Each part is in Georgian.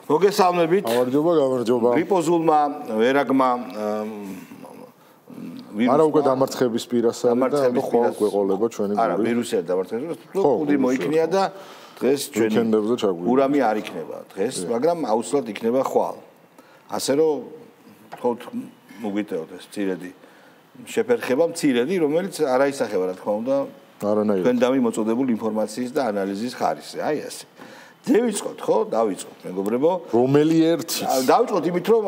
მოგესალმებით. გამარჯობა. გრიპოზულმა ვერაგმა არა უკვე დამარცხების პირასაა და ხვალ გვეყოლება ჩვენი გული. არა, ვირუსი არ დამარცხებს, კუდი მოიქნია და დღეს ჩვენი ურამი არ იქნება დღეს, მაგრამ აუცილებლად იქნება ხვალ. ასე რომ თქოთ მოგვიტევოთ ეს მცირედი შეფერხება მცირედი, რომელიც არ აისახება რა თქმა უნდა არანაირად თქვენ დამიმოწოდებული ინფორმაციის და ანალიზის ხარისზე. აი ასე. დავიწყოთ, ხო? დავიწყოთ, მეგობრებო. რომელი ერთი? დავიწყოთ იმით, რომ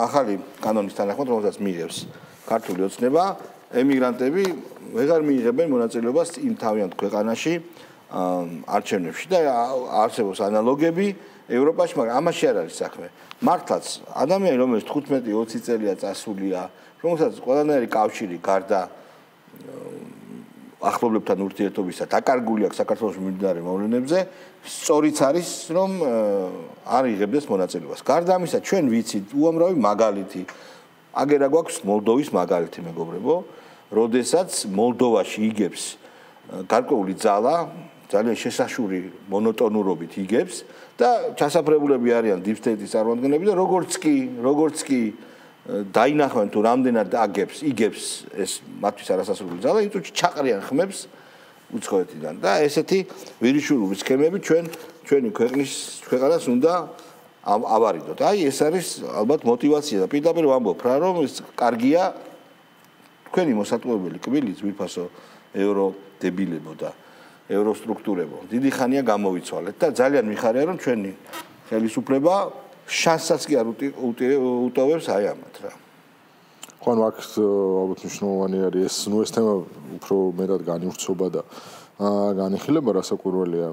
ახალი კანონის თანახმად, რომელსაც მიიღებს ქართული ოცნება, ემიგრანტები ვეღარ მიიღებენ მონაწილეობას იმ თავიანთ ქვეყანაში არჩევნებში და არსებობს ანალოგები ევროპაში, მაგრამ ამაში არ არის საქმე. მართლაც ადამიანი, რომელიც 15-20 წელია წასულია, რომელსაც ყველანაირი კავშირი გარდა ახლობლებთან ურთიერთობისა დაკარგული აქვს საქართველოს მიმდინარე მოვლენებზე, სწორიც არის, რომ არ იღებდეს მონაწილეობას. გარდა ამისა, ჩვენ ვიცით უამრავი მაგალითი. აგერა გვაქვს მოლდოვის მაგალითი, მეგობრებო, როდესაც მოლდოვაში იგებს გარკვეული ძალა, ძალიან შესაშური მონოტონურობით იგებს და ჩასაფრებულები არიან deep state-ის წარმომადგენლები და როგორც კი დაინახავენ თუ რამდენად იგებს ეს მათთვის არასასრული ძალა, იმ წუთში ჩაყრიან ხმებს უცხოეთიდან და ესეთი ვირიშულური სქემები ჩვენი ქვეყანას უნდა ავარიდოთ. აი ეს არის ალბათ мотиваცია და პირდაპირ ვამბობ რა რომ ეს კარგია თქვენი მოსატყუებელი კბილი ძვირფასო ევროდებილებო და ევროსტრუქტურებო. დიდი ხანია გამოვიცვალეთ და ძალიან მიხარია რომ ჩვენი ხელისუფლება შანსსაც კი არ უტოვებს აი ამათ რა. ხო, აქ ალბათ მნიშვნელოვანი არის ეს თემა უფრო მეტად განივრცობა და განიხილება რასაკვირველია,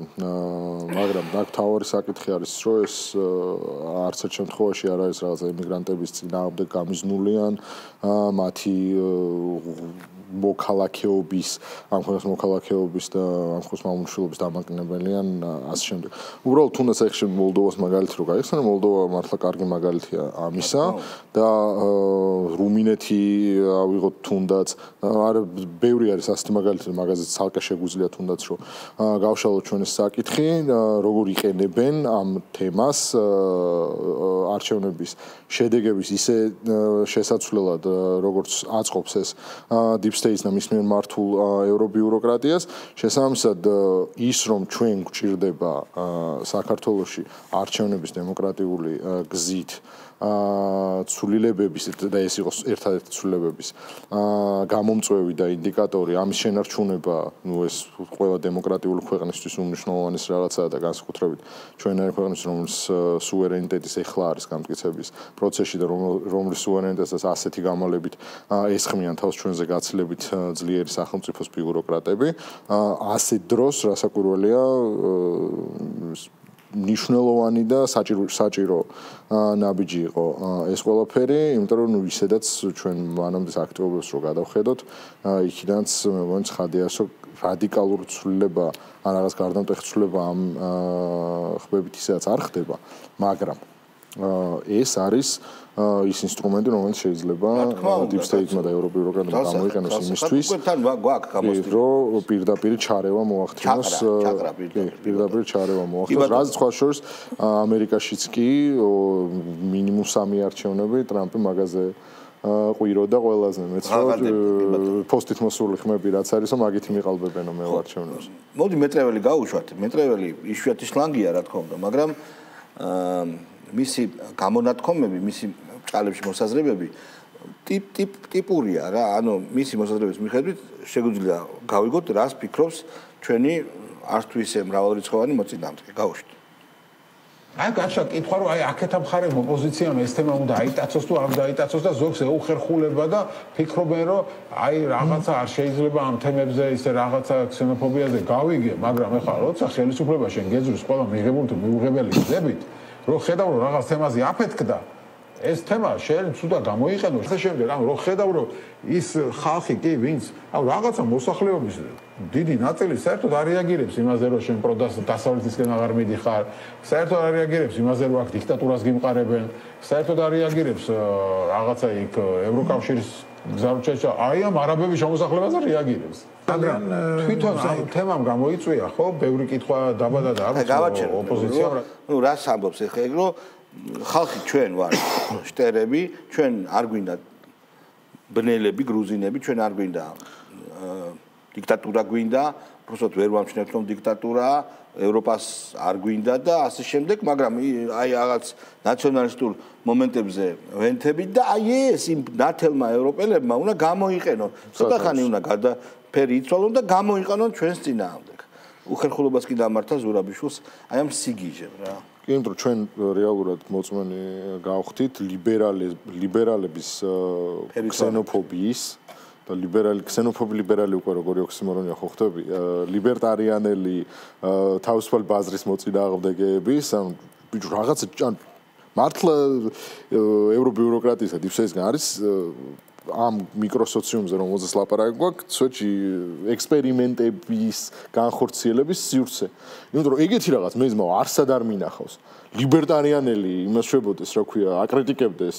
მაგრამ აქ თავარი საკითხი არის, რომ ეს არც ერთ შემთხვევაში არ არის რაღაცა ემიგრანტების წინააღმდეგ გამიზნულიან, მათი მოქალაქეობის, ამ ხოს მოქალაქეობის და ამ ხოს მამულშილობის დამაკნებელიან ასე შემდეგ. უბრალოდ თუნდაც ახლა მოლდოვას მაგალითი რო გაიხსენე, მოლდოვა მართლა კარგი მაგალითია ამისა და რუმინეთი ავიღოთ თუნდაც, არა ბევრი არის ასეთი მაგალითი, მაგაზე ცალკე შეგვიძლია თუნდაც რომ გავშალოთ ჩვენ ეს საკითხი, როგორ იყენებენ ამ თემას არჩევნების შედეგების ისე შესაძლებლად, როგორც აწყობს ეს deep state და მის მიერ მართულ ევრობიუროკრატიას, შესაბამისად ის რომ ჩვენ გვჭირდება საქართველოში არჩევნების დემოკრატიული გზით ცვლილებების და ეს იყოს ერთადერთი ცვლილებების გამომწვევი და ინდიკატორი ამის შენარჩუნება, ეს ყველა დემოკრატიული ქვეყნისთვის უმნიშვნელოვანესი რაღაცაა და განსაკუთრებით ჩვენარი ქვეყნის რომლის სუვერენიტეტის ეხლა არის გამტკიცების პროცესში და რომლის სუვერენიტეტსაც ასეთი გამალებით ესხმიან თავს ჩვენზე გაცილებით ძლიერი სახელმწიფოს ბიუროკრატები, ასეთ დროს რასაკვირველია ნიშნულოვანი და საჭირო ნაბიჯი იყო ეს ყველაფერი, იმიტომ რომ ისედაც ჩვენ მანამდე აქტიობებს რო გადავხედოთ, იქიდანაც მეგონი ცხადია, რომ რადიკალური ცვლილება ან რაღაც გარდამტეხი ცვლილება ამ ხმებით ისედაც არ ხდება, მაგრამ ეს არის ის ინსტრუმენტი, რომელიც შეიძლება deep state-მა და ევრობიუროკრატიამ გამოიყენოს იმისთვის, რომ პირდაპირ ჩარევა მოახდინოს, პირდაპირ ჩარევა მოახდინოს. რაც სხვა შორის ამერიკაშიც კი მინიმუმ 3 არჩევნები ტრამპი მაგაზე ყვიროდა ყველაზე მეც რომ პოსტით მოსული ხმები რაც არის, რომ მაგით მიყალბებენო მე არჩევნებს. მოდი მეტრეველი გავუშვათ. მეტრეველი იშვიათი შლანგია რა თქმა უნდა, მაგრამ მისი გამონათქვამები, მისი ჭალებში მოსაზრებები ტიპურია რა, ანუ მისი მოსაზრებების მიხედვით შეგვიძლია გავიგოთ, რას ფიქრობს ჩვენი არც თუ ისე მრავალრიცხოვანი მოწინააღმდეგე. გავუშვით. აი გაჩა კითხვა რომ აი აქეთა მხარე ოპოზიციამ ეს თემა უნდა აიტაცოს თუ არ უნდა აიტაცოს და ზოგს ეუხერხულება და ფიქრობენ რომ აი რაღაცა არ შეიძლება ამ თემებზე ისე რაღაცა ქსენოფობიაზე გავიგე, მაგრამ ეხლა როცა ხელისუფლება შენ გეძვრის ყველა მიღებული თუ მიუღებელი გზებით რო ხედავ რომ რაღაც თემაზე აფეთქდა ეს თემა შენ ცუდა გამოიყენო და შემდეგ ანუ რო ხედავ რომ ის ხალხი კი ვინც ანუ რაღაცა მოსახლეობის დიდი ნაწილი საერთოდ არ რეაგირებს იმაზე რომ შენ დასავლეთისკენ აღარ მიდიხარ საერთოდ არ რეაგირებს იმაზე რომ აქ დიქტატურას გიმყარებენ საერთოდ არ რეაგირებს რაღაცა იქ ევროკავშირის გზავრჩეჩა აი ამ არაბების შემოსახლებაზე რეაგირებს. მაგრამ თვითონ ამ თემამ გამოიწვია ხო ბევრი კითხვა დაბადა და არის ოპოზიციამ ნუ რას ამბობს ეხლა ეგ რომ ხალხი ჩვენ ვარ შტერები ჩვენ არ გვინდა ბნელები გრუზინები ჩვენ არ გვინდა დიქტატურა გვინდა უბრალოდ ვერ ვამჩნევთ რომ დიქტატურაა ევროპას არ გვინდა და ასე შემდეგ მაგრამ აი რაღაც ნაციონალისტურ მომენტებზე ვენთებით და აი ეს იმ ნათელმა ევროპელებმა უნდა გამოიყენონ ცოტა ხანი უნდა გადაფერი იცვალონ და გამოიყენონ ჩვენს წინააღმდეგ უხერხულობას კი დამართა ზურაბიშვილს აი ამ სიგიჟემ რა კი იმიტომ ჩვენ რეალურად მოწმენი გავხდით ლიბერალების ქსენოფობიის და ქსენოფობი-ლიბერალი უკვე როგორი ოქსიმორონია ხო ხდები ლიბერტარიანელი თავისუფალი ბაზრის მოწინააღმდეგეების ბიჭო რაღაცა მართლა ევრობიუროკრატიისა დიფსეისგან არის ამ მიკროსოციუმზე რომელზეც ლაპარაკი გვაქვს სვეტში ექსპერიმენტების განხორციელების სივრცე იმიტომ რომ ეგეთი რაღაც მე ზმაო არსად არ მინახავს ლიბერტარიანელი იმას შვებოდეს რა ქვია აკრიტიკებდეს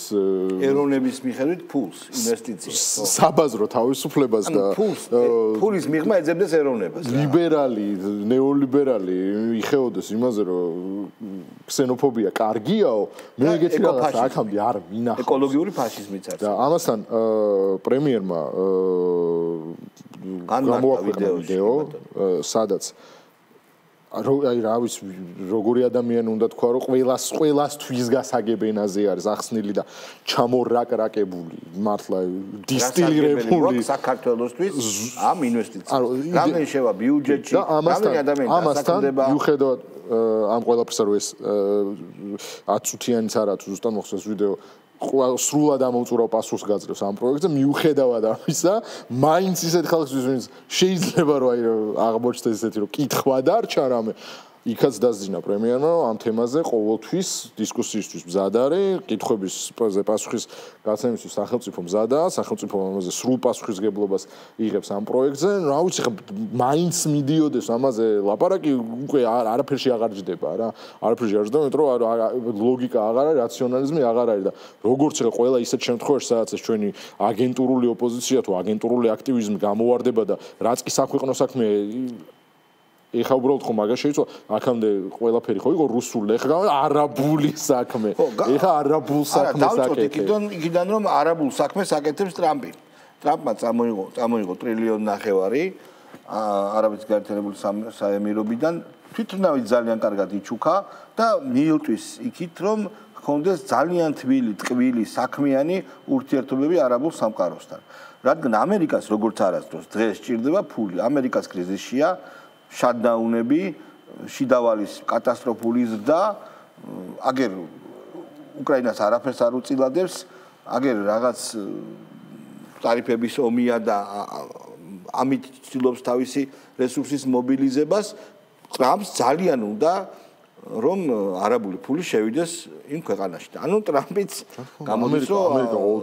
ეროვნების მიხედვით ფულს ინვესტიციას საბაზრო თავისუფლებას და ფულის მიღმა ეძებდეს ეროვნებას ლიბერალი ნეოლიბერალი იხეოდეს იმაზე რომ ქსენოფობია კარგიაო მე ეგეთი რაღაც აქამდე არ მინახავს ეკოლოგიური ფაშიზმიც არის და ამასთან პრემიერმა გამოაქვეყნა ვიდეო სადაც აი რა ვიცი როგორი ადამიანი უნდა თქვა რომ ყველასთვის გასაგებენაზე არის ახსნილი და ჩამორაკრაკებული მართლა დისტილირებული საქართველოსთვის ამ ინვესტიციას რამდენი შევა ბიუჯეტში რამდენი ადამიანი დასაქმდება მიუხედავად ამ ყველაფერს რომ ეს 10 წუთიანიც არა თუ ზუსტად მოხსნეს ვიდეო სრულად ამოუწურავ პასუხს გაძლევს ამ პროექტზე მიუხედავად ამისა მაინც ისეთ ხალხს ვინც შეიძლება რომ აი აღმოჩნდეს ესეთი რომ კითხვა დარჩა რამე იქაც დაზინა პრემიერმა ამ თემაზე ყოველთვის დისკუსიისთვის მზად არის კითხვების პასუხის გაცემისთვის სახელმწიფო მზადაა სახელმწიფო ამაზე სრულ პასუხისგებლობას იღებს ამ პროექტზე რა ვიცი ხა მაინც მიდიოდეს ამაზე ლაპარაკი უკვე არაფერში აღარ ჯდება რა არაფერში არ ჯდება იმიტომ რომ ლოგიკა აღარ არის რაციონალიზმი აღარ არის და როგორც ხა ყველა ისეთ შემთხვევაში სადაც ეს ჩვენი აგენტურული ოპოზიცია თუ აგენტურული აქტივიზმი გამოვარდება და რაც კი საქვეყნო საქმე ეხა უბრალოდ ხო მაგას შეიძლება აქამდე ყველაფერი ხო იყო რუსული ეხა არაბული საქმე ეხა არაბულ საქმეს აკეთებს იქიდან რომ არაბულ საქმეს აკეთებს ტრამპმა წამოიღო ტრილიონი ნახევარი არაბეთის გაერთიანებული საემიროებიდან თვითონავით ძალიან კარგად იჩუქა და მიუტვის იქით რომ ხონდეს ძალიან ტკბილი საქმიანი ურთიერთობები არაბულ სამყაროსთან რადგან ამერიკას როგორც არასდროს დღეს სჭირდება ფული ამერიკას კრიზისშია შატდაუნები, შიდავალის კატასტროფული ზრდა, აგერ უკრაინას არაფერს არ უწილადებს, აგერ რაღაც ტარიფების ომია და ამით ცდილობს თავისი რესურსის მობილიზებას, ტრამპს ძალიან უნდა რომ არაბული ფული შევიდეს იმ ქვეყანაში. ანუ ტრამპიც გამოდის რომ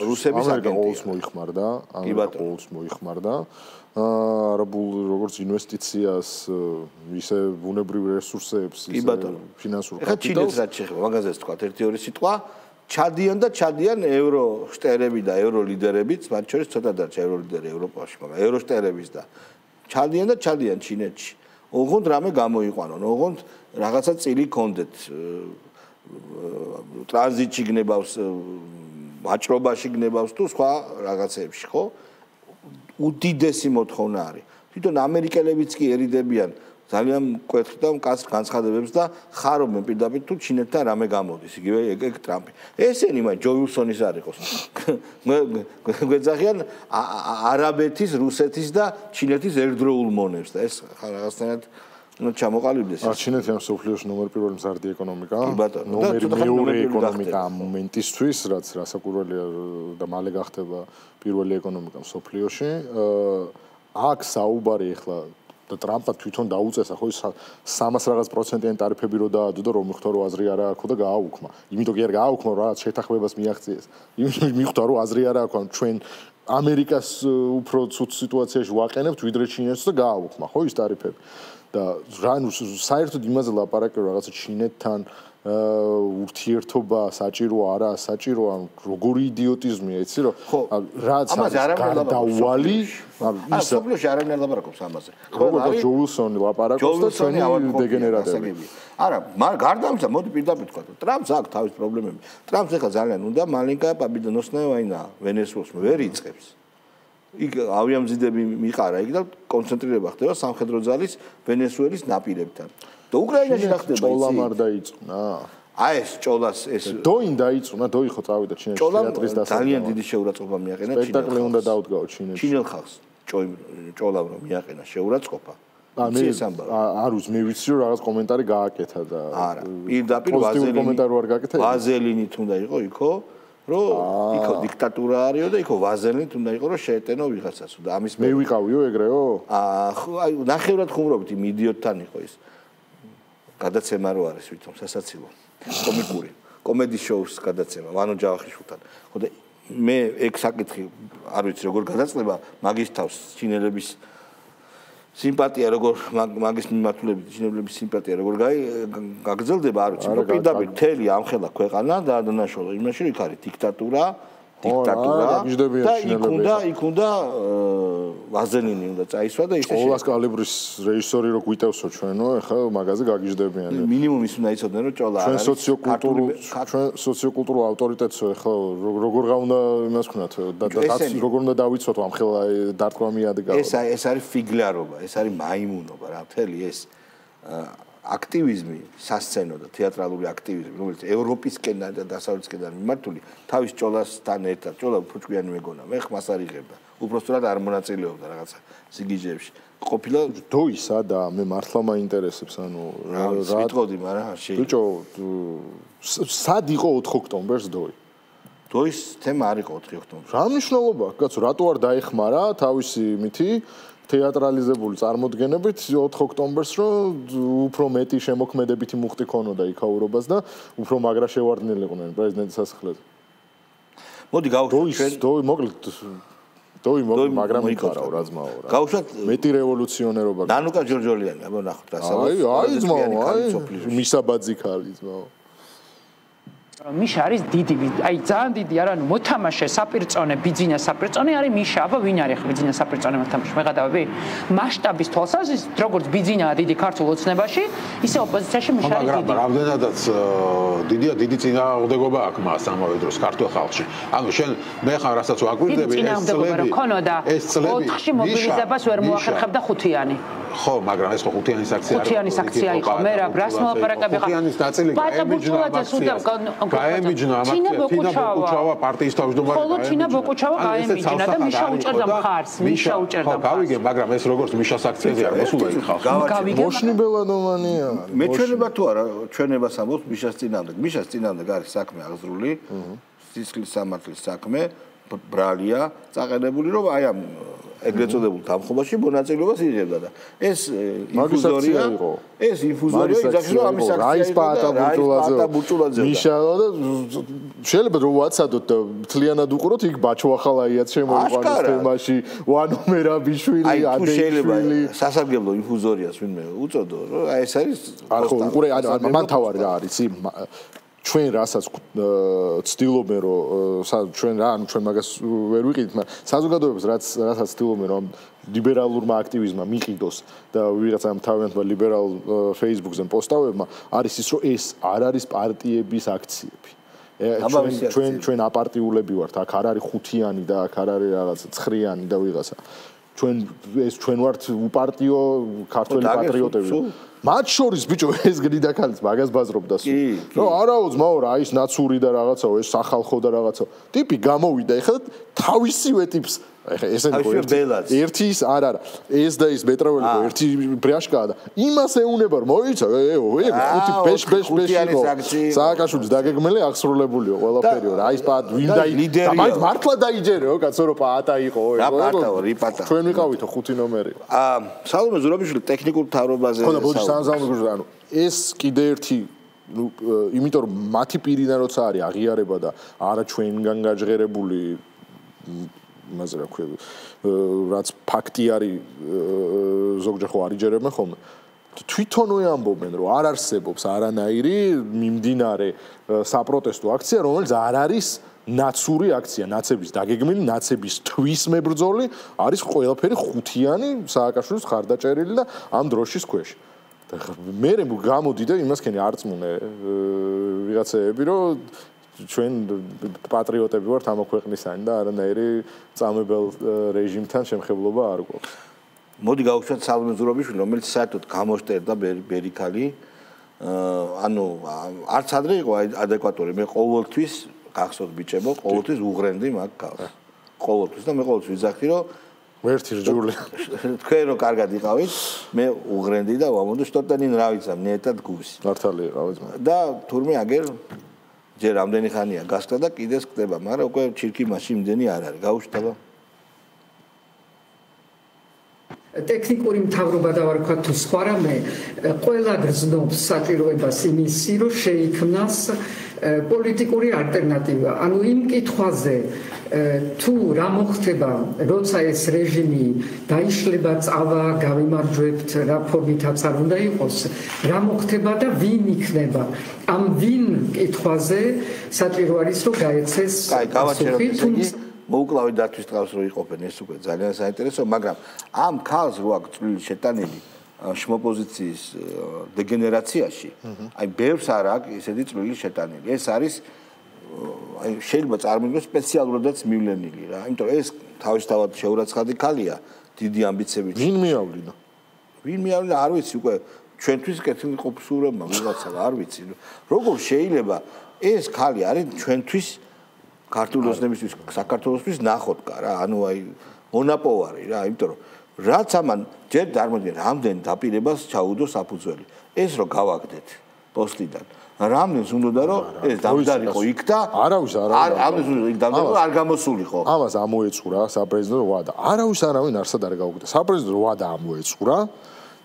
რუსების აგენტი მოიხმარდა, ამერიკას მოიხმარდა. არაბულ როგორც ინვესტიციას, ისე ბუნებრივ რესურსებს, ისე ფინანსურ კაპიტალს. ეხლა ჩინეთს რაც შეხება, მაგაზეც თქვა ერთი-ორი სიტყვა, ჩადიან ევრო შტერები და ევრო ლიდერებიც, მათ შორის ცოტა დარჩა ევრო ლიდერი ევროპაში, მაგრამ ევრო შტერების და ჩადიან ჩინეთში. ოღონდ რამე გამოიყვანონ, ოღონდ რაღაცა წილი კონდეთ. ტრანზიტში გნებავს, ვაჭრობაში გნებავს თუ სხვა რაღაცეებში, ხო? უდიდესი მოთხოვნა არის. თვითონ ამერიკელებიც კი ერიდებიან ძალიან მკვეთრ და მკაცრ განცხადებებს და ხარობენ პირდაპირ თუ ჩინეთთან რამე გამოდის, იგივე ეგ ტრამპი. ესენი მაგ ჯო უილსონის არ იყოს. გვეძახიან არაბეთის, რუსეთის და ჩინეთის ერთდროულ მონებს და ეს რაღაცნაირად ჩამოყალიბდეს. ჩინეთი ამ სოფლიოს ნომერ პირველი მზარდი ეკონომიკა, ნომერი მეორე ეკონომიკა ამ მომენტისთვის, რაც რასაკვირველია და მალე გახდება პირველი ეკონომიკა სოფლიოში. აქ საუბარი ახლა და ტრამპმა თვითონ დაუწესა ხო 300 რაღაც პროცენტიანი ტარიფები რო დაადო და რომ მიხვდა რომ აზრი არ აქვს და გააუქმა. იმიტომ კი არ გააუქმა რომ რაღაც შეთანხმებას მიაღწიეს. იმიტომ მიხვდა რომ აზრი არ აქვს ჩვენ ამერიკას უფრო ცუდ სიტუაციაში ვაყენებთ ვიდრე ჩინეთს და გააუქმა ხო ის ტარიფები. და რა ნუ საერთოდ იმაზე ლაპარაკი რომ რაღაცა ჩინეთთან ურთიერთობა საჭირო არა საჭირო ან როგორი იდიოტიზმია იცი რომ რაც გარდაუვალი ის სოფლიოში არავინ არ ლაპარაკობს ამაზე როგორ ჯოულსონი ლაპარაკობს და ჩვენი დეგენერატები არა გარდა ამისა მოდი პირდაპირ თქვა ტრამპს აქვს თავის პრობლემები ტრამპს ახლა ძალიან უნდა მალინკა პაბიდონოსნაევაინა ვენესუელს ვერ იწყებს იქ ავიამზიდები მიყარა იქ და კონცენტრირება ხდება სამხედრო ძალის ვენესუელის ნაპირებთან და უკრაინაში რა ხდება ჭოლამ არ დაიწუნა აი ეს ჭოლას ეს დოინ დაიწუნა დოი ხო წავიდა ჩინეთში თეატრის დასაწყისად ძალიან დიდი შეურაცხყოფა მიაყენა სპექტაკლი უნდა დაუდგაო ჩინეთში ჩინელ ხალხს ჭოლამ რომ მიაყენა შეურაცხყოფა არ უც მე ვიცი რომ რაღაც კომენტარი გააკეთა და არა პირდაპირ ვაზელინით უნდა იყო იქო რომ იქო დიქტატურა არისო და იქო ვაზელინით უნდა იყო რომ შეეტენო ვიღაცას და ამის მე ვიყავიო ეგრეო ხო აი ნახევრად ხუმრობით იმ იდიოტთან იყო ის გადაცემა რო არის ვითომ სასაცილო კომიკური კომედის შოუს გადაცემა ვანო ჯავახიშვილთან ხო და მე ეგ საკითხი არ ვიცი როგორ გადაწყდება მაგის თავს ჩინელების სიმპათია როგორ მაგის მიმართულებით ჩინელების სიმპათია როგორ გაგრძელდება არ ვიცი რომ პირდაპირ მთელი ამხელა ქვეყანა დაადანაშაულა იმაში რომ იქ არის დიქტატურა და იქ უნდა ვაზელინი უნდა წაისვა და ისე ყოველას კალიბრის რეჟისორი რო გვიტევსო ჩვენო ეხლა მაგაზე გაგიჟდებიან მინიმუმ ის უნდა იცოდნენ რომ ჭოლა არის ჩვენ სოციოკულტურულ ავტორიტეტსო ეხლა როგორ გაუნდა იმას ვქნათ და როგორ უნდა დავიცოთ ამხელა დარტყმა მიადგა ეს არის ფიგლარობა ეს არის მაიმუნობა რა მთელი ეს აქტივიზმი სასცენო და თეატრალური აქტივიზმი რომელიც ევროპისკენ და დასავლეთისკენ მიმართული თავის ჭოლასთან ერთად ჭოლა ფუჭკიანი მეგონა მე ხმას არ იღებდა უბრალოდ არ მონაწილეობდა რაღაცა სიგიჟეებში ყოფილა დოისა და მე მართლა მაინტერესებს ანუ რა ვიტყოდი მაგრამ ბიჭო სად იყო 4 ოქტომბერს დოის თემა არ იყო 4 ოქტომბერი რა მნიშვნელობა კაცო რატო არ დაეხმარა თავისი მითი თეატრალიზებული წარმოდგენებით 4 ოქტომბერს რომ უფრო მეტი შემოქმედებითი მუხტი ქონოდა იქაურობას და უფრო მაგრა შევარდნილიყვნენ პრეზიდენტის სასახლეზე. მოდი გავუშვათ დოი მოკლედ დოი მაგრამ იქარავ რა ძმაო რა. გავუშვათ მეტი რევოლუციონერობა. ნანუკა ჯორჯოლიანი აბა ნახოთ რა საუბარი. აი ძმაო აი მისაბაძი ხალი ძმაო. მიშა არის დიდი, აი ძალიან დიდი არა, ნუ მოთამაშე საპირწონე, ბიძინა საპირწონე არის მიშა, აბა ვინ არის ხო ბიძინა საპირწონე მოთამაშე, მეღადავები? მასშტაბის თვალსაზრისით, როგორც ბიძინაა დიდი ქართულ ოცნებაში, ისე ოპოზიციაში მიშა არის დიდი. მაგრამ რამდენადაც დიდია, დიდი წინააღმდეგობა აქვს მას ამავე დროს ქართულ ხალხში. ანუ შენ მე ხარ რასაც ვაკვირდები ეს წლები 4-ში მობილიზებას ვერ მოახერხებდა ხუთიანი. ხო, მაგრამ ეს ხო ხუთიანის აქცია არის. ხუთიანის აქცია იყო, მე რა გრასმოლაპარაკები ხარ. ხუთიანის ნაწილი გაემიჯნა ამას თინა ბოკუჩავა პარტიის თავმჯდომარე ხოლო თინა ბოკუჩავა გაემიჯნა და მიშა უჭერდა მხარს მიშა უჭერდა მხარს გავიგე მაგრამ ეს როგორც მიშას აქციაზე არ მოსულა იქ ხალხი მოშნიბელადოვანია მე ჩვენება თუ არა ჩვენებას ამბობს მიშას წინამდე არის საქმე აღზრული სისხლის სამართლის საქმე ბრალია წაყენებული რომ აი ამ ეგრეთ წოდებულ დამხობაში მონაწილეობას იღებდა და ეს ინფუზორია იძახის რომ ამის აქცია იყო მიშა და შეიძლება რომ ვაცადოთ და მთლიანად უყუროთ იქ ბაჩვახალაიაც შემოიყვანეს თემაში ვანო მერაბიშვილი ადეიშვილი სასარგებლო ინფუზორიას ვინმე უწოდო რომ აი ეს არის ხო უყურე მან თავარი რა არის ჩვენ რასაც ცდილობენ რომ ჩვენ მაგას ვერ ვიყიდით, მაგრამ საზოგადოებას რასაც ცდილობენ რომ ლიბერალურმა აქტივიზმმა მიყიდოს და ვიღაცამ თავიანთმა ლიბერალ Facebook-ზე პოსტავებმა არის ის რომ ეს არ არის პარტიების აქციები. ჩვენ აპარტიულები ვართ, აქ არ არის ხუთიანი და აქ არ არის რაღაცა ცხრიანი და ვიღაცა. ჩვენ ვართ უპარტიო ქართველი პატრიოტები. მათ შორის ბიჭო ეს გნიდა ქალიც მაგას ბაზრობდა სულ. ნუ არაო ძმაო რა ის ნაცური და რაღაცაო ეს სახალხო და რაღაცაო. ტიპი გამოვიდა ეხლა თავისივე ტიპს ეხლა ესენი ერთი ის არა ეს და ის მეტროველიკო ერთი ბრიაშკაა და იმას ეუნება რომ მოიცა ეგ ხუთი ბეშ სააკაშვილის დაგეგმელი აღსრულებულიო ყველაფერიო რა ის პატ ვინ და მაინც მართლა დაიჯერეო კაცო რომ პატა იყო რიპატა ჩვენ ვიყავითო ხუთი ნომერი სალომე ზურაბიშვილი ტექნიკურ თავრობაზე ანუ ეს კიდე ერთი იმიტომ რომ მათი პირიდან როცა არის აღიარება და არა ჩვენგან გაჟღერებული იმაზე რა ქვია რაც ფაქტი არის ზოგჯერ ხო არ იჯერებენ ხოლმე თვითონვე ამბობენ, რომ არ არსებობს არანაირი მიმდინარე საპროტესტო აქცია, რომელიც არ არის ნაცური აქცია, ნაცების დაგეგმილი, ნაცების თვის მებრძოლი, არის ყველაფერი ხუთიანი სააკაშვილის ხარდაჭერილი და ამ დროშის ქვეშ. მე გამოდი და იმასქენი არწმუნე ვიღაცეები, რომ ჩვენ პატრიოტები ვართ ამ ქვეყნისანი და არანაირი წამებელ რეჟიმთან შემხებლობა არ გვაქვს. მოდი გავუშვათ სალომე ზურაბიშვილი, რომელიც საერთოდ გამოშტერდა ბერიქალი. ანუ არც ადრე იყო ადეკვატური. მე ყოველთვის გახსოვთ ბიჭებო, ყოველთვის უღრენდი მაგ გავს. ყოველთვის და მე ყოველთვის ვიძახი, რომ ვერთი რჯული. თქვენ რო კარგად იყავით, მე უღრენდი და ვამბობდი, შტოტენი ნრავიცა, ნეტად გუსი. მართალი იყავით. და თურმე აგერ ჯერ რამდენი ხანია გასკდა და კიდეს ხდება, მაგრამ უკვე ჩირკი მასში იმდენი არ არის. გაუშვება. ტექნიკური მთავრობა დავარქვა თუ სხვა რამე, ყველა გრძნობს საჭიროებას იმისი, რომ შეიქმნას პოლიტიკური ალტერნატივა. ანუ იმ კითხვაზე თუ რა მოხდება, როცა ეს რეჟიმი დაიშლება, წავა, გავიმარჯვებთ, რა ფორმითაც არ უნდა იყოს, რა მოხდება და ვინ იქნება. ამ ვინ კითხვაზე საჭირო არის, რომ გაეცეს პასუხი. მოუკლავი დართვის ტყავს რო იყოფენ, ეს უკვე ძალიან საინტერესო, მაგრამ ამ ქალს რო აქვს წვლილი შეტანილი შმოპოზიციის დეგენერაციაში, აი ბევრს არ აქვს ესეთი წვლილი შეტანილი. ეს არის აი შეიძლება წარმოიდგინოს სპეციალურადაც მივლენილი რა, იმიტომ რომ ეს თავისთავად შეურაცხადი ქალია, დიდი ამბიციებით. ვინ მიავლინა? ვინ მიავლინა, არ ვიცი, უკვე ჩვენთვის კეთილი ყოფსურებმა ვიღაცა არ ვიცი. როგორ შეიძლება ეს ქალი არის ჩვენთვის ქართული ოცნებისთვის, საქართველოსთვის ნახოთკა რა, ანუ აი მონაპოვარი რა, იმიტომ რომ რაც ამან ჯერ წარმოიდგინე რამდენ დაპირებას ჩაუდო საფუძველი. ეს რო გავაგდეთ პოსტიდან. რამდენს უნდა რომ ეს დამდარიყო იქ და არავის ამის იქ დამდარიყო არ გამოსულიყო. ამას ამოეწურა საპრეზიდენტო ვადა. არავის არავინ არსად არ გავუგდა. საპრეზიდენტო ვადა ამოეწურა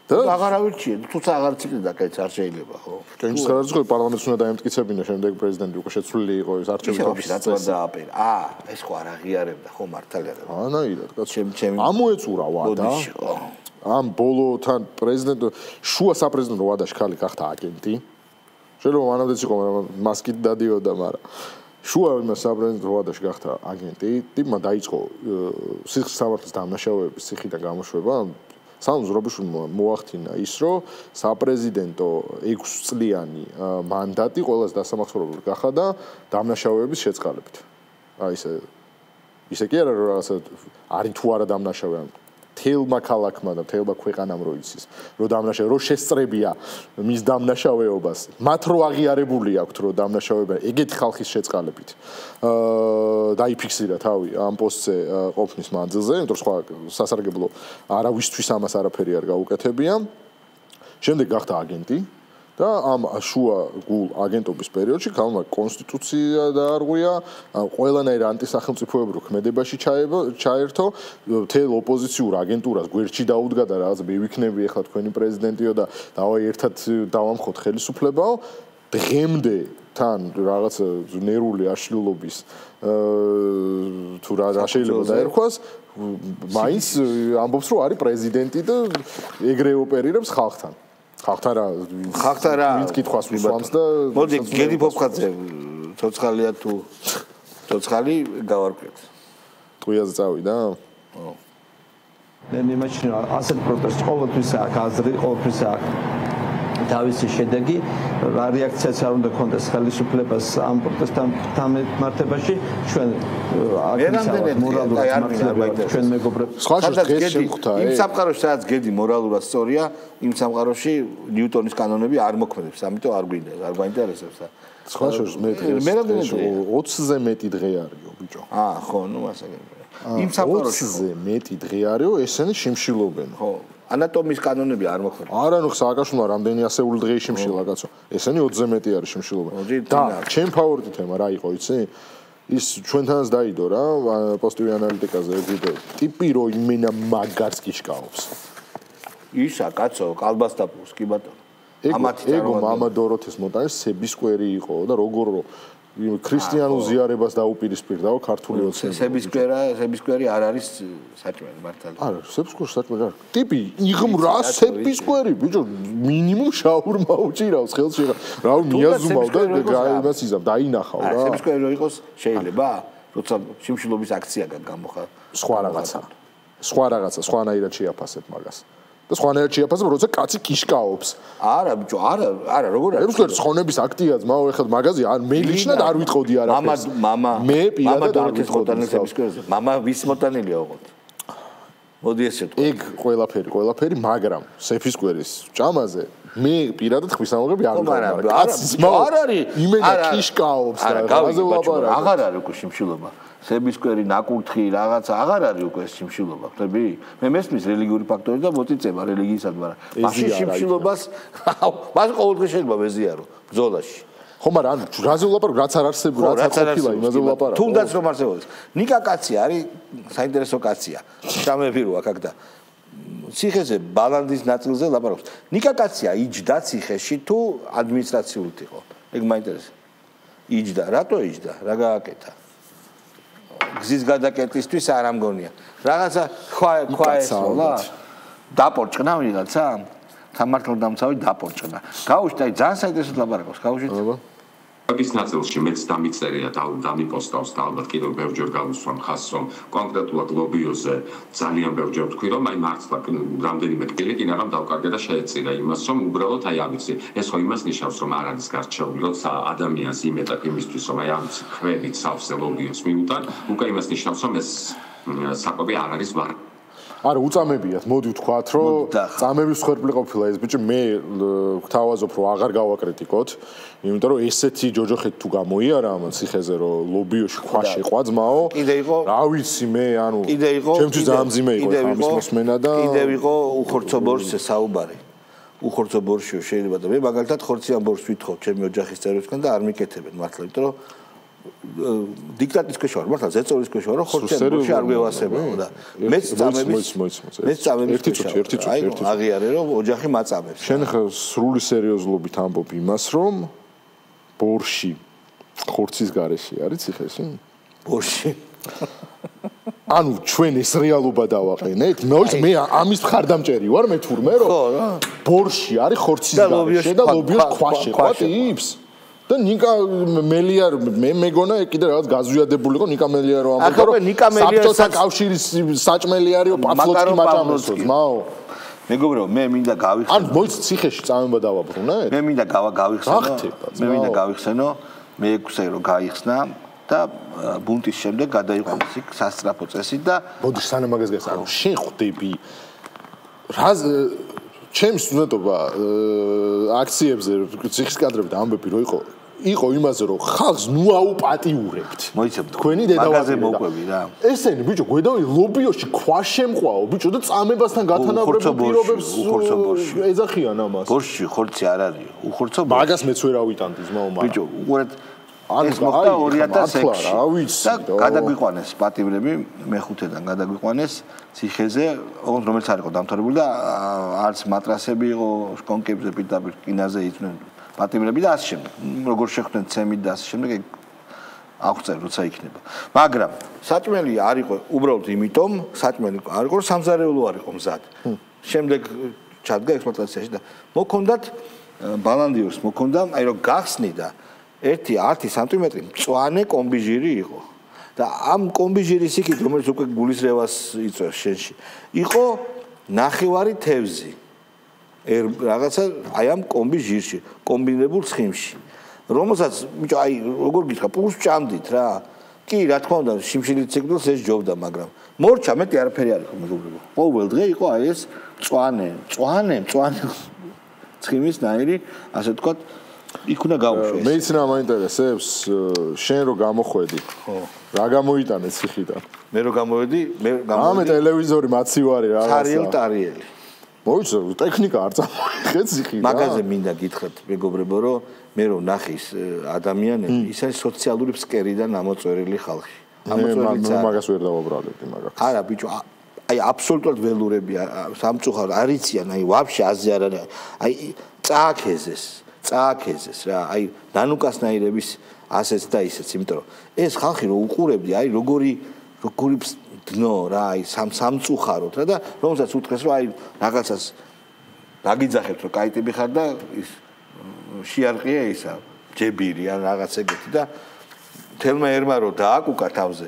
და აღარ ავირჩიე, თუცა აღარ ციკლდა კაც არ შეიძლება, ხო? კენჭის ხარჯზე პარლამენტს უნდა დაემტკიცებინა, შემდეგ პრეზიდენტი უკვე შეცვლილი იყო ეს არჩევნების წესი. ეს ხო არ აღიარებდა, ხო მართალია. ანაირად, კაცო. ამოეწურა ვადა. ამ ბოლოთან პრეზიდენტო შუა საპრეზიდენტო ვადაში ხალი გახდა აგენტი. შეიძლება მანამდეც იყო, მაგრამ მასკით დადიოდა, მაგრამ შუა საპრეზიდენტო ვადაში გახდა აგენტი. ტიპმა დაიწყო სიხის სამართლის დამნაშავეების ციხიდან გამოშვება. სალომე ზურაბიშვილმა მოახდინა ის, რომ საპრეზიდენტო 6 წლიანი მანდატი ყველას დასამახსოვრებლად გახადა დამნაშავეების შეწყალებით. აი ისე კი არა, რომ რაღაცა არის თუ არა დამნაშავე, თელმა ქალაქმა და თელმა ქვეყანამ რო იცის, რომ დამნაშავე, რომ შესწრებია მის დამნაშავეობას, მათ რო აღიარებული აქვთ, რომ დამნაშავეობა ეგეთი ხალხის შეწყალებით. დაიფიქსირა თავი ამ პოსტზე ყოფნის მანძილზე, იმიტომ რომ სხვა სასარგებლო არავისთვის ამას არაფერი არ გაუკეთებია. შემდეგ გახდა აგენტი და ამ შუა გულ აგენტობის პერიოდში ქალმა კონსტიტუცია დაარღვია, ყველანაირ ანტისახელმწიფოებრივ ქმედებაში ჩაერთო, მთელ ოპოზიციურ აგენტურას გვერდში დაუდგა და რაღაც მე ვიქნები ახლა თქვენი პრეზიდენტიო და დავაი ერთად დავამხოთ ხელისუფლებაო. დღემდე თან რაღაც ნერვული აშლილობის თუ რა შეიძლება დაერქვას, მაინც ამბობს რომ არის პრეზიდენტი და ეგრე ოპერირებს ხალხთან. ხალხთან რა ვინც კითხვას უსვამს და მოდი გედი ფოფხაძე ცოცხალია თუ ცოცხალი გავარკვიეთ. ტყუიაზე წავიდა? ო. მე მიმაჩნია ასეთ პროტესტს ყოველთვის აქვს აზრი, ყოველთვის აქვს თავისი შედეგი, რა რეაქციაც არ უნდა კონდეს ხელისუფლებას ამ პროტესტთან მიმართებაში, ჩვენ აქ მორალურად მართლებით ჩვენ მეგობრებს. სხვა დღეს შემხვდა იმ სამყაროში სადაც გედი მორალურად სწორია, იმ სამყაროში ნიუტონის კანონები არ მოქმედებს, ამიტომ არ გვაინტერესებს და სხვა მე დღეს 20-ზე მეტი დღე არისო ბიჭო. ხო, ნუ მასაგები. იმ სამყაროში 20-ზე მეტი დღე არისო, ესენი შიმშილობენ. ხო. ანატომიის კანონები არ მოხდება. არა, სააკაშვილმა რამდენი ასეული დღე შიმშილა, კაცო. ესენი 20-ზე მეტი არის შიმშილობენ. და ჩემ ფავორიტი თემა რა იყო, იცი? ის ჩვენთანაც დაიდო რა, პოსტივი ანალიტიკაზე ვიდეო. ტიპი რო იმენა მაგარს კიშკაობს. ისა, კაცო, კალბასტაპურს კი ბატონო. ეგო მამა დოროთეს მოტანის სებისკვერი იყო და როგორ ქრისტიანულ ზიარებას დაუპირისპირდაო ქართული ოცნება. სეპისკვერი არ არის საჭმელი მართალი. არა, სეპისკვერი საჭმელი არ. ტიპი იღმრა სეპისკვერი, ბიჭო, მინიმუმ შაურმა უჭირავს ხელში. რა მიაზუმავ და იმას იზამ, დაინახავ რა. სეპისკვერი რო იყოს შეიძლება, როცა შიმშილობის აქცია გამოხარ. სხვა რაღაცა, სხვანაირად შეაფასებ მაგას. და სხვანაირად შეაფასებ, როცა კაცი კიშკაობს. არა, ბიჭო, არა, როგორ არის? სეპისკვერი ცხონების აქტია, ძმაო, ეხლა მაგაზი არ მელიჩნად არ ვიტყოდი არაფერს. მე პირადად არ ვიტყოდი სეპისკვერზე. მამა ვის მოტანილია ოღონდ? მოდი ესე ვთქვა. ეგ ყველაფერი, მაგრამ სეპისკვერის ჭამაზე მე პირადად ხვისამოღები არ ვიყავ. კაცი არ არის. იმენა კიშკაობს და რაზე ვლაპარაკობ. აღარ არის უკვე შიმშილობა. სეპისკვერი ნაკურთხი რაღაცა აღარ არის უკვე შიმშილობა, ხტები? მე მესმის რელიგიური ფაქტორი და მოწიწება რელიგიისად, მაგრამ მაშინ შიმშილობას მას ყოველდღე შეიძლება ვეზიარო ბრძოლაში. ხო, მაგრამ ანუ რაზე ვლაპარაკობ, რაც არ არსებობს, რაც არ ყოფილა, იმაზე ვლაპარაკობ. თუნდაც რომ არსებობს. ნიკა კაცია არის საინტერესო კაცია. შამებირო აქ და ციხეზე ბალანდის ნაწილზე ლაპარაკობს. ნიკა კაცია იჯდა ციხეში თუ ადმინისტრაციულად იყო. ეგ მაინტერესებს. იჯდა, რატო იჯდა? რა გააკეთა? გზის გადაკეტისთვის არ ამგონია. რაღაცა ხვა ესოლა. დაპორჭნა ვიღაცა? სამართალდამცავი დაპორჭნა. გაუშვით, აი ძალიან საინტერესოდ ლაპარაკობს, გაუშვით. ის ნაწილში მეც დამიწერია და დამიპოსტავს და ალბათ კიდევ ბევრჯერ გავუსვამ ხაზს, რომ კონკრეტულად ლობიოზე ძალიან ბევრჯერ ვთქვი, რომ აი მართლა რამდენიმე კილიკი რამე დავკარგე და შეეწირა იმას, რომ უბრალოდ აი ამიცი. ეს ხო იმას ნიშნავს, რომ არ არის გარჩეული, როცა ადამიანს იმეტად იმისთვის, რომ აი ამიცი ხვედით სავსე ლობიოს მიუტან, უკვე იმას ნიშნავს, რომ ეს საკვები არ არის ვარ. არა, უწამებიათ, მოდი ვთქვათ, რომ წამების ხერხბლი ყოფილა ეს ბიჭი, მე გვთავაზობ, რომ აღარ გავაკრიტიკოთ, იმიტომ რომ ესეთი ჯოჯოხეთ თუ გამოიარა ამ ციხეზე, რომ ლობიოში ქვა შეყვა ძმაო. კიდე იყო, რა ვიცი მე, ანუ ჩემთვის ძალიან მძიმე იყო ამის მოსმენა და კიდევ იყო უხორცო ბორშზე საუბარი. უხორცო ბორშიო შეიძლება და მე მაგალითად ხორციან ბორშს ვითხოვ ჩემი ოჯახის წევრებისგან და არ მიკეთებენ მართლა, იმიტომ რომ დიქტატის ქვეშ ვარ, მართლა ზეწოლის ქვეშ ვარ, რომ ხორციან ბორში არ გვევასებაო და მეც წამების ერთი წუთი აღიარე რომ ოჯახი მაწამებს. შენ ხა სრული სერიოზულობით ამბობ იმას, რომ ბორში ხორცის გარეშე არის ციხეში? ბორში. ანუ ჩვენ ეს რეალობა დავაყენეთ. მე ამის მხარდამჭერი ვარ, მე თურმე რომ ბორში არის ხორცის გარეშე და ლობიოს ქვა შეყვა ტიპს. და ნიკა მელიარ მე მეგონა კიდე რაღაც გაზვიადებული იყო ნიკა მელიარო ამბობდა რომ საბჭოთა კავშირის საჭმელი არის პაფლოცკი მაჭამესო ძმაო მეგობრო მე მინდა გავიხსენო ან მოიც ციხეში წამება დავაბრუნე მე მინდა გავიხსენო მე ექვსე რომ გაიხსნა და ბუნტის შემდეგ გადაიყვანეს იქ სასწრაფო წესით და მოდი სანამ მაგას გასა ანუ შენ ხვდები რა ჩემს უნდობა აქციებზე ციხის კადრები და ამბები რო იყო იმაზე რომ ხალხს ნუ აუპატიურებთ მოიცემ თქვენი დედავაზე მოყვები რა ესენი ბიჭო გვედავი ლობიოში ქვა შემყვაო ბიჭო და წამებასთან გათანაბრებულ პირობებს ეძახიან ამას ბორში ხორცი არ არის უხორცო მაგას მეც ვერ ავიტანდი ძმაო მაგრამ ბიჭო უყურეთ ეს მოხდა 2006-ში რა ვიცი და გადაგვიყვანეს პატიმრები მე-5-დან გადაგვიყვანეს ციხეზე რომელიც არ იყო დამთავრებული და არც მატრასები იყო კონკებზე პირდაპირ კინაზე იწვნენ პატიმრები და ასე შემდეგ როგორ შეხვდნენ ცემით და ასე შემდეგ აღწერ როცა იქნება მაგრამ საჭმელი არ იყო უბრალოდ იმიტომ საჭმელი არ იყო სამზარეულო არ იყო მზად შემდეგ ჩადგა ექსპლუატაციაში და მოქონდათ ბალანდიორს მოქონდა აი რომ გახსნიდა 1 სანტიმეტრი მწვანე კომბიჟირი იყო და ამ კომბიჟირის იქით რომელიც უკვე გულისრევას იწვევს შენში იყო ნახევარი თევზი რაღაცა აი ამ კომბიჟირში კომბინებულ ცხიმში რომელსაც ბიჭო აი როგორ გითხრა პულს ჭამდით რა კი რა თქმა უნდა შიმშილის ციკლს ეს ჯობდა მაგრამ მორჩა მეტი არაფერი არ იყო მეგობრებო ყოველ დღე იყო აი ეს მწვანე ცხიმის ნაირი ასე ვთქვათ იქ უნდა გავუშვეს. მეც რა მაინტერესებს, შენ რო გამოხვედი. ხო. რა გამოიტანე ციხიდან? მე რო გამოვედი, ამე ტელევიზორი მაცივარი რაღაცა. ტარიელი. მოიცე, ტექნიკა არ წამოიღე ციხიდან. მაგაზე მინდა გითხრათ, მეგობრებო, რომ მე რო ნახის ადამიანები, ის არის სოციალური ფსკერიდან ამოწვერილი ხალხი. ამოწვერილი მაგას ვერ დავაბრალებდი მაგას. არა, ბიჭო, აი აბსოლუტურად ველურებია, სამწუხაროდ არიციან, აი ვაფშე აზე არ არის. აი წააქეზეს წააქეზეს რა, აი ნანუკასნაირების ასეც და ისეც, იმიტომ რომ ეს ხალხი რო უყურებდი, აი როგორი დნო რა, აი სამწუხაროდ რა და რომელსაც უთხრეს რომ აი რაღაცას დაგიძახებთ რომ კაი ტიპი ხარ და ის შეარყია ისა ჯებირი ან რაღაც ეგეთი და თელმა ერმა რო დააკუკა თავზე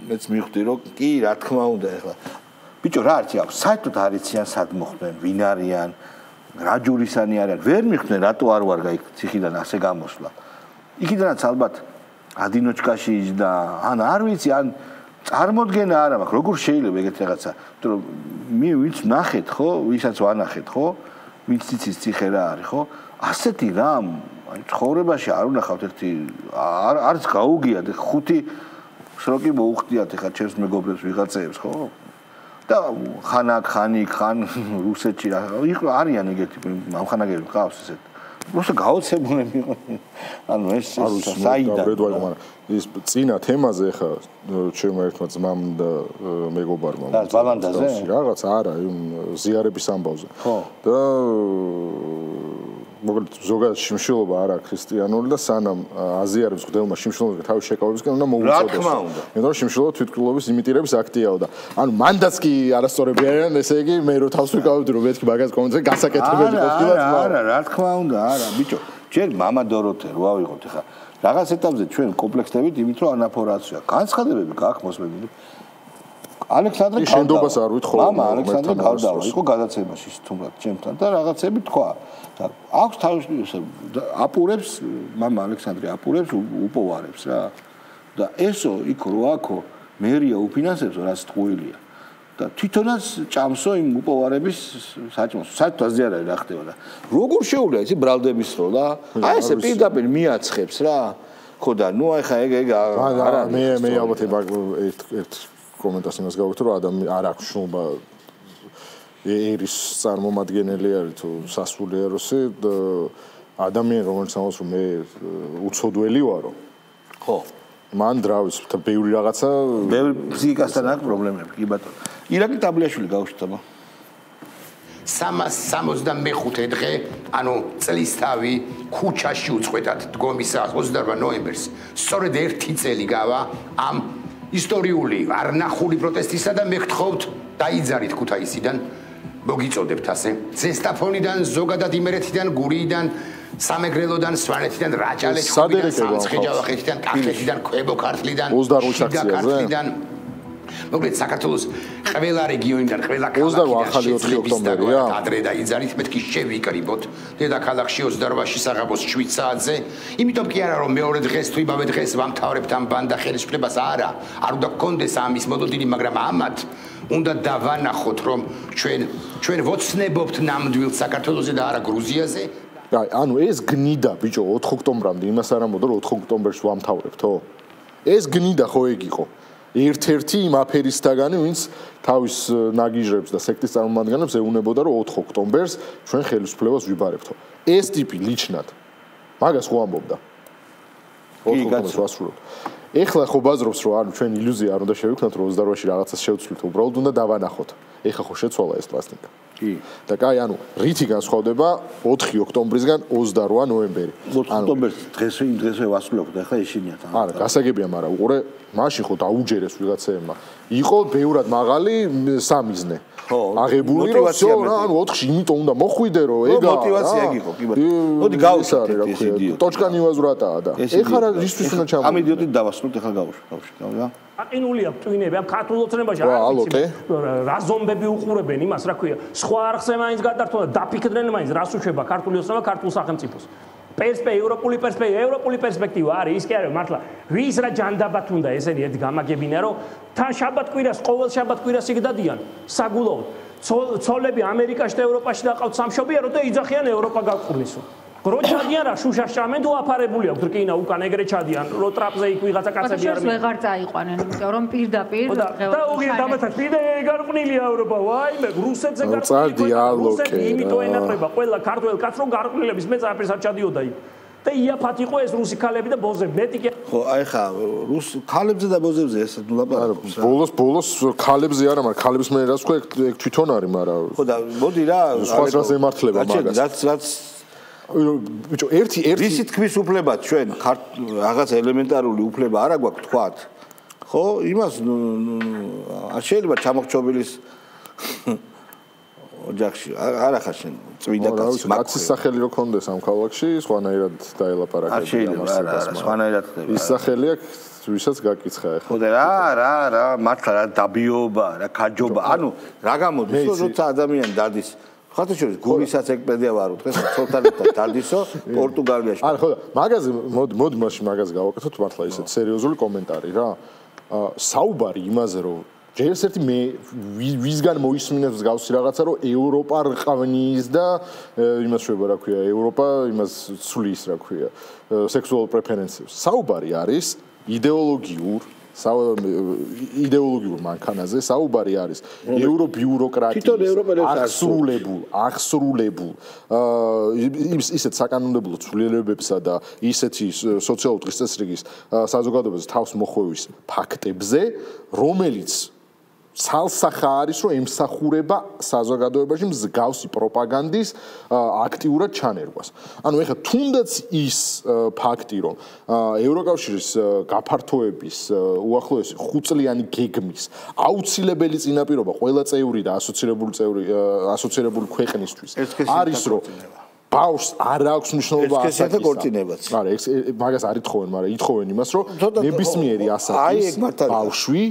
მეც მივხვდი რომ კი რა თქმა უნდა ეხლა ბიჭო რა არც აქვს საერთოდ არ იციან სად მოხდნენ ვინ არიან რა ჯურისანი არიან ვერ მიხვდნენ რატო არ ვარ გაიქ ციხიდან ასე გამოსვლა იქიდანაც ალბათ ადინოჩკაში იჯდა ან არ ვიცი ან წარმოდგენა არ აქვს როგორ შეიძლება ეგეთი რაღაცა იმიტომ რომ ვინც ნახეთ ხო ვისაც ვანახეთ ხო ვინც იცის ციხე რა არის ხო ასეთი რამ აი ცხოვრებაში არ უნახავთ ერთი არც გაუგიათ ხუთი სროკი მოუხდიათ ეხლა ჩემს მეგობრებს ვიღაცეებს ხო და ხან რუსეთში რა იყო არიან ეგეთი მამხანაგები ყავს ესეთ просто გაოცებულები ანუ ეს საიდან ის წინა თემაზე ხა ჩემო ერთმა ძმამ და მეგობარმა და ბალანდაზე რაღაც არა ზიარების ამბავზე და მოკლედ ზოგადად შიმშილობა არა ქრისტიანული და სანამ აზიარებს გდელმა შიმშილობაზე თავის შეკავებისგან უნდა მოუწოდოს. რა თქმა უნდა. იმიტომ რომ შიმშილობა თვითმკვლელობის იმიტირების აქტიაო და ანუ მანდაც კი არასწორები არიან, ესე იგი მე რო თავს ვიკავებდი რომ მეთქი მაგას კომენტზე გასაკეთებელი ყოფილა. არა, რა თქმა უნდა, არა, ბიჭო. ჯერ მამა დოროთე რო ავიღოთ ხა. რაღაც ეტაპზე ჩვენ კომპლექსდებით იმით რომ ანაფორაცია. განცხადებები გაქვს მოსმენილი. ალექსანდრე შენდობას არ ვითხოვ. მამა ალექსანდრე გავდავა, იყო გადაცემაში თუმცა ჩემთან და რაღაცები თქვა. და აქვს თავისი აპურებს, მამა ალექსანდრე აპურებს, უპოვარებს რა. და ესო იქ რო აქო მერია უფინანსებს რაც ტყუილია. და თვითონაც ჭამსო იმ უპოვარების საჭმოს. საერთოდ არ არის რა ხდება და როგორ შეუძლია იცი ბრალდების რო და აი ესე პირდაპირ მიაცხებს რა. ხო და ნუ აი ხა ეგ არა მე ალბათ ერთ კომენტარს იმას გავაკეთე რომ ადამიანი არ აქვს შრომა ერის წარმომადგენელი არის თუ სასულიეროსი და ადამიანი რომელიც ამას რომ მე უცოდველი ვარო ხო მან დრავის და ბევრი რაღაცა ბევრი ფიზიკასთან აქვს პრობლემები კი ბატონო ირაკლი ტაბლიაშვილი გავშტობა 365 დღე ანუ წლისთავი ქუჩაში უწყვეტად დგომისა 28 ნოემბერს სწორედ 1 წელი გავა ამ ისტორიული არნახული პროტესტისა და მე გთხოვთ დაიძარით ქუთაისიდან მოგიწოდებთ ასე ზესტაფონიდან ზოგადად იმერეთიდან გურიიდან სამეგრელოდან სვანეთიდან რაჭალეთიდან სამცხე-ჯავახეთიდან კახეთიდან ქვემო ქართლიდან 28 აქციაზე მოკლედ საქართველოს ყველა რეგიონიდან ყველა ახალი 4 ოქტომბერია ადრე დაიძარით მეთქი შევიკრიბოთ დედაქალაქში 28-ში საღამოს 7 საათზე იმიტომ კი არა რომ მეორე დღეს თუ იმავე დღეს ვამთავრებთ ამ ბანდა ხელისუფლებას არა არ უნდა გქონდეს ამის მოდოდინი მაგრამ ამათ უნდა დავანახოთ რომ ჩვენ ვოცნებობთ ნამდვილ საქართველოზე და არა გრუზიაზე აი ანუ ეს გნიდა ბიჭო 4 ოქტომბრამდე იმას არ ამბობ რომ 4 ოქტომბერს ვამთავრებთო ეს გნიდა ხო ეგ იყო ერთ-ერთი იმ აფერისტაგანი ვინც თავის ნაგიჟრებს და სექტის წარმომადგენლებს ეუნებოდა რომ 4 ოქტომბერს ჩვენ ხელისუფლებას ვიბარებთო ეს ტიპი ლიჩნად მაგას ხო ამბობდა 4 ოქტომბერს ვასრულებთ ეხლა ხო ბაზრობს რომ ანუ ჩვენ ილუზია არ უნდა შევიქნათ რომ 28-ში რაღაცას შევცვლით უბრალოდ უნდა დავანახოთ ეხლა ხო შეცვალა ეს პლასტიკა კი და კაი ანუ რითი განსხვავდება 4 ოქტომბრისგან 28 ნოემბერი 4 ოქტომბერს დღესვე ვასრულებთ ეხლა ეშინიათ არა გასაგებია მაგრამ უყურე მაშინ ხო დაუჯერეს ვიღაცეებმა იყო ბევრად მაღალი სამიზნე ხო აღებული რომ всё რა ანუ 4-ში იმიტომ უნდა მოხვიდე რომ ეგა мотивация ეგ იყო კი ბატონო მოდი გავუსვათ ეს იდიოტი ტოჩკა ნივაზვრატაა და ეხლა რა ისთვის უნდა ჩამოვიდე ამ იდიოტით დავასრულოთ ეხლა გავუშვი რა აყინულია ტვინები ამ ქართულ ოცნებაში რა ზომბები უყურებენ იმას რა ქვია სხვა არხზე მაინც გადართვა და დაფიქრდნენ მაინც რას უშვება ქართული ოცნება ქართულ სახელმწიფოს ევროპული პერსპექტივა არის ის კი არის მართლა ვის რა ჯანდაბათ უნდა ესენი ერთ გამაგებინა რომ თან შაბათ-კვირას ყოველ შაბათ-კვირას იქ დადიან საგულოვოდ ცოლები ამერიკაში და ევროპაში დაყავთ სამშობია რომ და იძახიან ევროპა გაყრნისო რო ჩადიან რა შუშას ჭამენ თუ აფარებული აქვს რკინა უკან ეგრე ჩადიან რო ტრაპზე იქ ვიღაცა კაცები არ მი ვეღარ წაიყვანენ იმიტომ რომ პირდაპირ და უგირ დამეცად პირდე გარყვნილია ევროპა ვაიმე რუსეთზე გარყვნილია რუსეთი იმიტომ ენატრება ყველა ქართველ კაცს რომ გარყვნილების მე წაფერს არ ჩადიოდა იქ და იაფად იყო ეს რუსი ქალები და ბოზები მეტი კი ხო აი ხა რუს ქალებზე და ბოზებზე ეს ნულაპარაკობს ბოლოს ქალებზე არა მაგრამ ქალებს მე რას თქვა ეგ თვითონ არის მაგრამ ხო და მოდი რა სხვა რას ემართლება მაგას რაც ბიჭო ერთი რისი თქვის უფლება ჩვენ რაღაც ელემენტარული უფლება არა გვაქვს თქვათ ხო იმას არ შეიძლება ჩამოხჩობილის ოჯახში არა ხარ შენ წმინდა კაცი კაცის სახელი რო კონდეს ამ ქალაქში სხვანაირად დაელაპარაკებია არ შეიძლება სხვანაირად ხდება ის სახელი აქვს ვისაც გაკიცხა ახლა ხო და რა მართლა რა დაბიობა რა ქაჯობა ანუ რა გამოდის როცა ადამიანი დადის ხათაშორის გულისაც ეკპედია ვარო დღეს ცოტალეთან დადისო პორტუგალიაში არა ხო მაგაზე მოდი მაშინ მაგაზე გავაკეთოთ მართლა ისეთ სერიოზული კომენტარი რა საუბარი იმაზე რომ ჯერ ერთი მე ვისგან მოისმინებს გავსი რაღაცა რომ ევროპა რყავნის და იმას შვება რა ქვია ევროპა იმას ცulis რა ქვია სექსუალურ პრეფერენციებს საუბარი არის იდეოლოგიურ მანქანაზე საუბარი არის ევრობიუროკრატიის აღსრულებულ ისეთ საკანონმდებლო ცვლილებებსა და ისეთი სოციალური დღესდღეობის საზოგადოებაზე თავს მოხვევის ფაქტებზე რომელიც ცალსახა არის რომ ემსახურება საზოგადოებაში მსგავსი პროპაგანდის აქტიურად ჩანერგვას. ანუ ეხლა თუნდაც ის ფაქტი რომ ევროკავშირის გაფართოების უახლოესი 5 წლიანი გეგმის აუცილებელი წინაპირობა ყველა წევრი და ასოცირებული ქვეყნისთვის არის რომ ბავშვს არ აქვს მნიშვნელობა ასაკის. არა, მაგას არ ითხოვენ, მაგრამ ითხოვენ იმას რომ ნებისმიერი ასაკის ბავშვი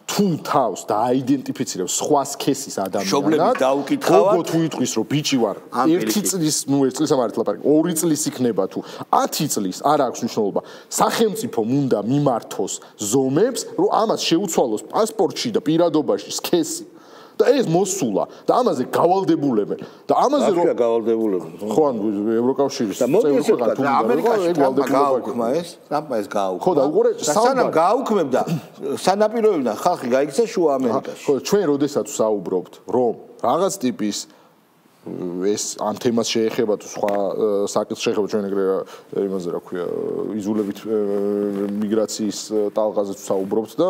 თუ თავს დააიდენტიფიცირებს სხვა სქესის ადამიანად, დაუკითხავად, თუ იტყვის რომ ბიჭი ვარ, 1 წლის, ნუ 1 წლის ამარით ლაპარაკი, 2 წლის იქნება თუ 10 წლის არ აქვს მნიშვნელობა. სახელმწიფო უნდა მიმართოს ზომებს, რომ ამას შეუცვალოს პასპორტში და პირადობაში სქესი. და ეს მოსულა და ამაზე გავალდებულებენ და ამაზე რომ გავალდებულებენ ხო ან ევროკავშირის წევრი ქვეყანა თუ ამერიკაში გააუქმა ეს ტრამპს გააუქმა ხო და უყურე სანამ გააუქმებდა სანაპიროებიდან ხალხი გაიქცა შუა ამერიკაში ხო ჩვენ როდესაც საუბრობთ რომ რაღაც ტიპის ეს ამ თემას შეეხება თუ სხვა საკითხს შეეხება ჩვენ ეგრე იმაზე რა ქვია იზოლებით მიგრაციის ტალღაზე თუ საუბრობთ და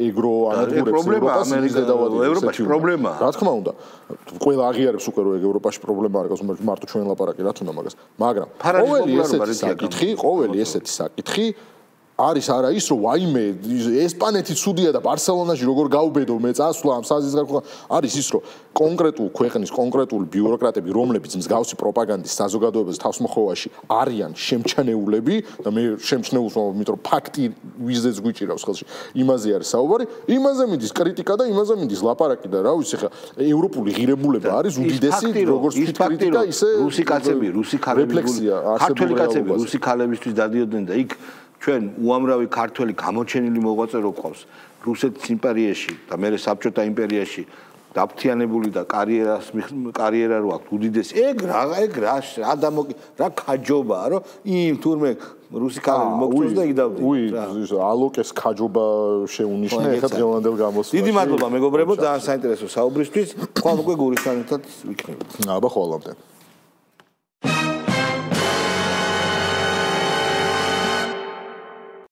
ეგრო ანადგურებს ევროპაში პრობლემაა რა თქმა უნდა ყველა აღიარებს უკვე რომ ევროპაში პრობლემა არ აქვს მარტო ჩვენ ლაპარაკი რა თქმა მაგას მაგრამ ყოველი ესეთი საკითხი არის არა ის რომ ვაიმე ესპანეთი ცუდია და ბარსელონაში როგორ გაუბედო მე წასვლა ამ საზის გარკვეულ არის ის რომ კონკრეტულ ქვეყნის კონკრეტული ბიუროკრატები რომლებიც მსგავსი პროპაგანდის საზოგადოებაზე თავსმოხვევაში არიან შემჩანეულები და მე შემჩნეულს ვამბობ რომ ფაქტი ვიზეც გვიჭირავს ხელში იმაზე არის საუბარი იმაზე მიდის კრიტიკა და იმაზე მიდის ლაპარაკი და რა ვიცი ხა ევროპული ღირებულება არის უდიდესი როგორც კრიტიკა ისე რუსი კაცები რუსი ქალებისთვის დადიოდნენ და იქ ჩვენ უამრავი ქართველი გამოჩენილი მოღვაწე რო ყავს რუსეთის იმპერიაში და მე საბჭოთა იმპერიაში დაფთიანებული და კარიერა რო აქვს უდიდესი ეგ რა რა ქაჯობაა რომ იმ თურმე რუსი ქალები მოგწონს და იგდავდნენ ალოკეს ქაჯობა შეუნიშნე ეხლა დღევანდელ გამოსვლაში დიდი მადლობა მეგობრებო ძალიან საინტერესო საუბრისთვის ხვალ უკვე გურისთან ერთად ვიქნებით აბა ხოლმე